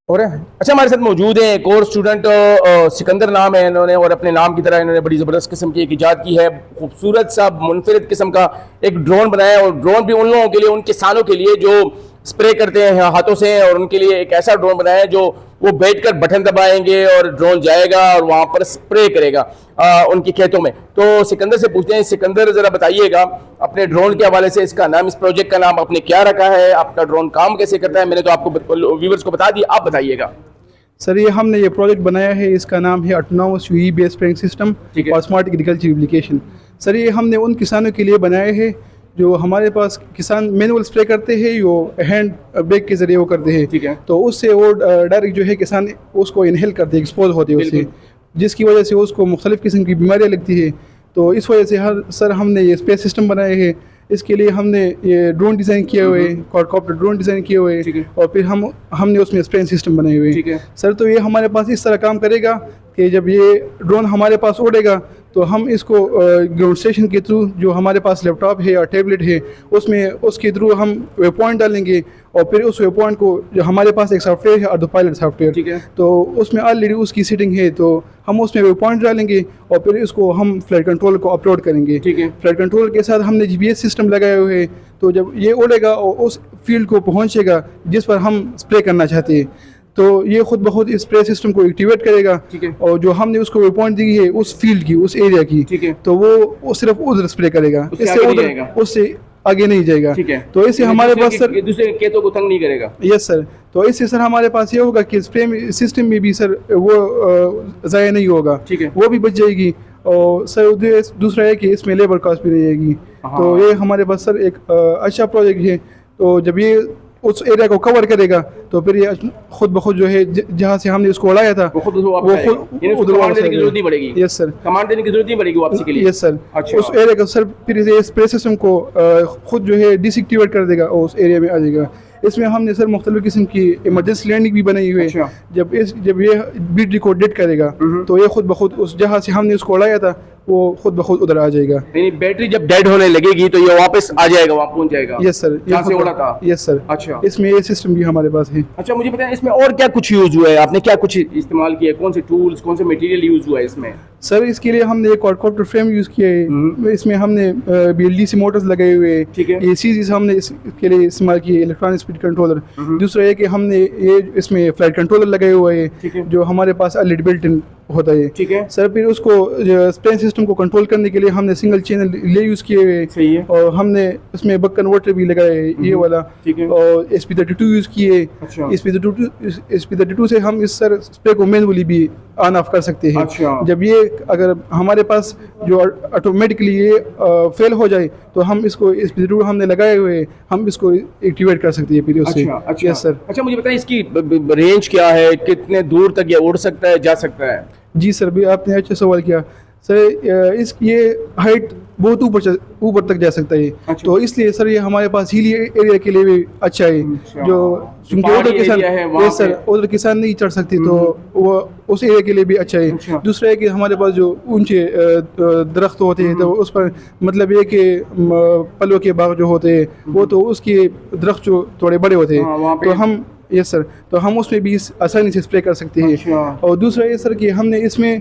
और अच्छा, हमारे साथ मौजूद है एक और स्टूडेंट, सिकंदर नाम है इन्होंने, और अपने नाम की तरह इन्होंने बड़ी ज़बरदस्त किस्म की एक इजाद की है। खूबसूरत सा मुनफरिद किस्म का एक ड्रोन बनाया है, और ड्रोन भी उन लोगों के लिए, उन किसानों के लिए जो स्प्रे करते हैं हाथों से, और उनके लिए एक ऐसा ड्रोन बनाया है जो वो बैठकर बटन दबाएंगे और ड्रोन जाएगा और वहां पर स्प्रे करेगा उनके खेतों में। तो सिकंदर से पूछते हैं, सिकंदर जरा बताइएगा अपने ड्रोन के हवाले से, इसका नाम, इस प्रोजेक्ट का नाम आपने क्या रखा है, आपका ड्रोन काम कैसे करता है? मैंने तो आपको व्यूवर्स को बता दिया, आप बताइएगा। सर ये हमने ये प्रोजेक्ट बनाया है, इसका नाम है autonomous UE based spraying system और स्मार्ट एग्रीकल्चर एप्लीकेशन। सर ये हमने उन किसानों के लिए बनाए हैं जो हमारे पास किसान मैनुअल स्प्रे करते हैं, वो हैंड ब्रेक के ज़रिए वो करते हैं। ठीक है। तो उससे वो डायरेक्ट जो है किसान उसको इनहेल करते हैं, एक्सपोज होते हैं उससे, जिसकी वजह से उसको मुख्तलिफ़ किस्म की बीमारियाँ लगती है। तो इस वजह से सर हमने ये स्प्रे सिस्टम बनाए हैं। इसके लिए हमने ये ड्रोन डिज़ाइन किए हुए हैं, क्वाडकॉप्टर ड्रोन डिज़ाइन किए हुए हैं, और फिर हमने उसमें स्प्रे सिस्टम बनाए हुए हैं। सर तो ये हमारे पास इस तरह काम करेगा कि जब ये ड्रोन हमारे पास उड़ेगा तो हम इसको ग्राउंड स्टेशन के थ्रू, जो हमारे पास लैपटॉप है या टैबलेट है, उसमें उसके थ्रू हम वे पॉइंट डालेंगे, और फिर उस वे पॉइंट को, जो हमारे पास एक सॉफ्टवेयर है ऑटो पायलट सॉफ्टवेयर, तो उसमें ऑलरेडी उसकी सेटिंग है, तो हम उसमें वे पॉइंट डालेंगे और फिर इसको हम फ्लाइट कंट्रोल को अपलोड करेंगे। फ्लाइट कंट्रोल के साथ हमने जीपीएस सिस्टम लगाए हुए हैं, तो जब ये उड़ेगा और उस फील्ड को पहुँचेगा जिस पर हम स्प्रे करना चाहते हैं, तो ये खुद ब खुद इस स्प्रे सिस्टम को एक्टिवेट करेगा। और जो हमने उसको वे पॉइंट दी है उस फील्ड की, उस एरिया की, तो वो सिर्फ उधर स्प्रे करेगा, उससे आगे नहीं जाएगा। तो इससे हमारे पास सर दूसरे खेतों को तंग नहीं करेगा। Yes sir. तो इससे सर हमारे पास ये होगा कि स्प्रे सिस्टम में भी सर वो ज़ाया नहीं होगा, वो भी बच जाएगी। और सर दूसरा है कि इसमें लेबर कॉस्ट भी नहीं आएगी। तो ये हमारे पास सर एक अच्छा प्रोजेक्ट है। तो जब ये उस एरिया को कवर करेगा तो फिर ये खुद ब खुद जो है जहाँ से हमने इसको उड़ाया था वो खुद कमांड देने की जरूरत नहीं पड़ेगी। यस सर, कमांड देने की जरूरत नहीं पड़ेगी वापसी के लिए। Yes sir. अच्छा। उस एरिया को सर फिर ये स्प्रे सिस्टम को खुद जो है डिसएक्टिवेट कर देगा और उस एरिया में आ जाएगा। इसमें हमने सर मुख्तलिफ किस्म की इमरजेंसी लैंडिंग भी बनाई हुई है। जब ये बीट को डेड करेगा तो ये खुद ब खुद उस जहाँ से हमने उसको उड़ाया था वो खुद ब खुद उधर आ जाएगा। यानी बैटरी जब डेड होने लगेगी तो ये वापस आ जाएगा, वहाँ पहुँच जाएगा। यस सर, जहाँ से उड़ा था। Yes sir. अच्छा, इसमें ये सिस्टम भी हमारे पास है। अच्छा, मुझे बताएं इसमें और क्या कुछ यूज हुआ है, आपने क्या कुछ इस्तेमाल किया, कौन से टूल्स, कौन से मटेरियल यूज हुआ है इसमें? सर इसके लिए हमने एक क्वाडकॉप्टर फ्रेम यूज़ किया है, इसमें हमने BLDC मोटर्स लगाए हुए हैं। ठीक है। ये चीज़ हमने इसके लिए इस्तेमाल की है, इलेक्ट्रॉनिक स्पीड कंट्रोलर। दूसरा है कि हमने ये इसमें फ्लाइट कंट्रोलर लगाए हुए हैं जो हमारे पास ऑलरेडी बिल्ट इन होता है। ठीक है सर। फिर उसको स्प्रे सिस्टम को कंट्रोल करने के लिए हमने सिंगल चैनल रिले यूज़ किए हुए। सही है। और हमने उसमें बक कन्वर्टर भी लगाए ये वाला। ठीक है। और SP32 यूज़ किए। अच्छा। SP32 से हम इस सर स्प्रे को मैनुअली भी ऑन ऑफ कर सकते हैं। अच्छा। जब ये अगर हमारे पास जो ऑटोमेटिकली ये फेल हो जाए तो हम इसको SP32 हमने लगाए हुए, हम इसको एक्टिवेट कर सकते हैं फिर उससे। अच्छा यस सर। अच्छा, मुझे बताइए इसकी रेंज क्या है, कितने दूर तक ये उड़ सकता है, जा सकता है? जी सर, भी आपने अच्छा सवाल किया सर। ये हाइट बहुत ऊपर तक जा सकता है। अच्छा। तो इसलिए सर ये हमारे पास हिली एरिया के लिए भी अच्छा है। जो क्योंकि उधर किसान नहीं चढ़ सकते, तो वो उस एरिया के लिए भी अच्छा है। अच्छा। दूसरा है कि हमारे पास जो ऊंचे दरख्त होते हैं तो उस पर मतलब ये कि पलों के बाग जो होते हैं वो तो उसके दरख्त जो थोड़े बड़े होते हैं, तो हम यस सर, तो हम उसमें भी आसानी से स्प्रे कर सकते हैं। अच्छा। और दूसरा ये सर कि हमने इसमें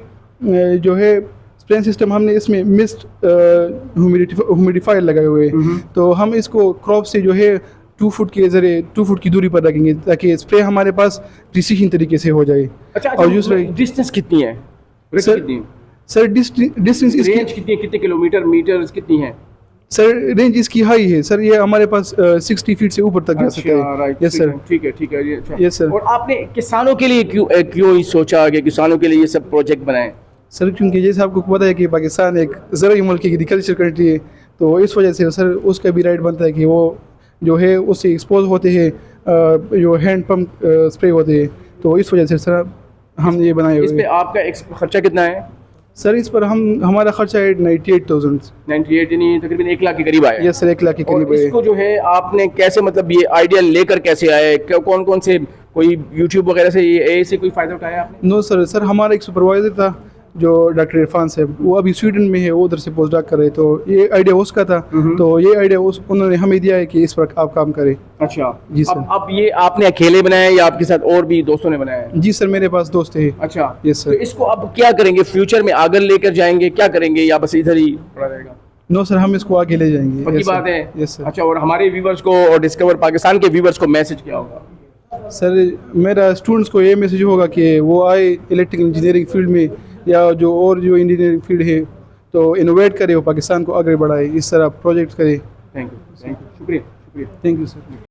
जो है स्प्रे सिस्टम हमने इसमें मिस्ट ह्यूमिडिफायर लगाए हुए हैं, तो हम इसको क्रॉप से जो है 2 फुट के जरिए 2 फुट की दूरी पर रखेंगे ताकि स्प्रे हमारे पास प्रिसीजन तरीके से हो जाए। अच्छा, और दूसरा डिस्टेंस कितनी है सर डिस्टेंस इसकी कितनी, कितने किलोमीटर, मीटर्स कितनी है सर? रेंज इसकी हाई है सर, ये हमारे पास 60 फीट से ऊपर तक जा सकता है। Yes sir. ठीक है, ठीक है। अच्छा। Yes sir. और आपने किसानों के लिए क्यों सोचा कि किसानों के लिए ये सब प्रोजेक्ट बनाए? सर क्योंकि जैसे आपको पता है कि पाकिस्तान एक ज़रूरी मुल्क की एग्रीकल्चर कंट्री है, तो इस वजह से सर उसका भी राइट बनता है कि वो जो है उससे एक्सपोज होते हैं, जो हैंड पंप स्प्रे होते हैं, तो इस वजह से सर हम ये बनाए हुए। इस पे आपका खर्चा कितना है? सर इस पर हमारा खर्चा है 98,000। 98 यानी तकरीबन 1 लाख के करीब आया। यस सर, 1 लाख के करीब है। इसको जो है आपने कैसे, मतलब ये आइडिया लेकर कैसे आए, कौन कौन से, कोई यूट्यूब वगैरह से ये ऐसे कोई फ़ायदा उठाया आपने? नो सर, हमारा एक सुपरवाइज़र था जो डॉक्टर इरफान साहब, वो अभी स्वीडन में है, वो उधर से पोस्ट डॉक कर रहे, तो ये आइडिया उसका था, तो ये आइडिया उन्होंने हमें दिया है कि इस पर आप काम करें। अच्छा जी सर। अब ये आपने अकेले बनाया है या आपके साथ और भी दोस्तों ने बनाया है? जी सर, मेरे पास दोस्त है। अच्छा यस तो सर। इसको अब क्या करेंगे, फ्यूचर में आगे लेकर जाएंगे, क्या करेंगे या बस इधर ही पड़ा रहेगा? नो सर, हम इसको आगे ले जाएंगे। पक्की यस सर। बात है। Yes sir. अच्छा, और हमारे व्यूवर्स को और डिस्कवर पाकिस्तान के व्यूवर्स को मैसेज क्या होगा? सर मेरा स्टूडेंट्स को ये मैसेज होगा कि वो आए इलेक्ट्रिकल इंजीनियरिंग फील्ड में, या जो और जो इंजीनियरिंग फील्ड है, तो इनोवेट करे, वो पाकिस्तान को आगे बढ़ाए, इस तरह प्रोजेक्ट करे। थैंक यू, शुक्रिया शुक्रिया। Thank you sir.